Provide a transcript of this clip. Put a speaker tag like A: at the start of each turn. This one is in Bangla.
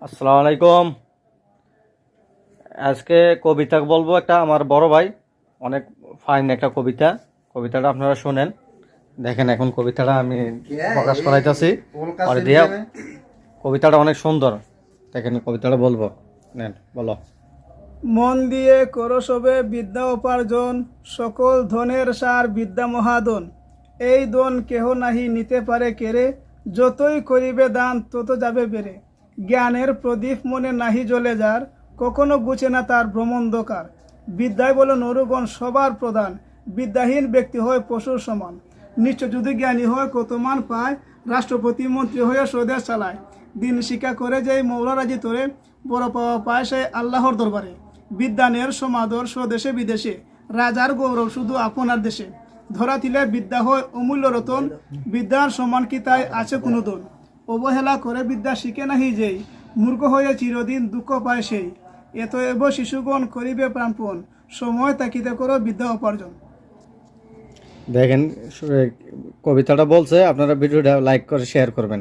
A: আসসালামু আলাইকুম। আজকে কবিতা বলবো, একটা আমার বড় ভাই অনেক ফাইন একটা কবিতাটা আপনারা শুনেন। দেখেন, এখন কবিতাটা আমি প্রকাশ করাইতেছি আর দিয়া। কবিতাটা অনেক সুন্দর, দেখেন কবিতাটা বলবো। নেন, বলো।
B: মন দিয়ে করো সবে বিদ্যা উপার্জন, সকল ধনের সার বিদ্যা মহাদন। এই দন কেহ নাহি নিতে পারে কেড়ে, যতই করিবে দান তত যাবে বেড়ে। জ্ঞানের প্রদীপ মনে নাহি জ্বলে যার, কখনো গুছে না তার ভ্রমন্ধকার। বিদ্যায় বলে নরগণ সবার প্রধান, বিদ্যাহীন ব্যক্তি হয় পশুর সমান। নিশ্চয় যদি জ্ঞানী হয় কত মান পায়, রাষ্ট্রপতি মন্ত্রী হয়ে স্বদেশ চালায়। দিন শিক্ষা করে যেই মৌলা রাজি তোরে, বড় পাওয়া পায় সে আল্লাহর দরবারে। বিদ্যানের সমাদর স্বদেশে বিদেশে, রাজার গৌরব শুধু আপনার দেশে। ধরা দিলে বিদ্যা হয় অমূল্য রতন, বিদ্যার সমান কি তাই আছে কোনো দন। অবহেলা করে বিদ্যা শিখে নাহি যেই, মূর্খ হয়ে চিরদিন দুঃখ পায় সেই। এত এব শিশুগণ করিবে প্রাণপণ, সময় তাকিতে করো বিদ্যা উপার্জন।
A: দেখেন, কবিতাটা বলছে, আপনারা ভিডিওটা লাইক করে শেয়ার করবেন।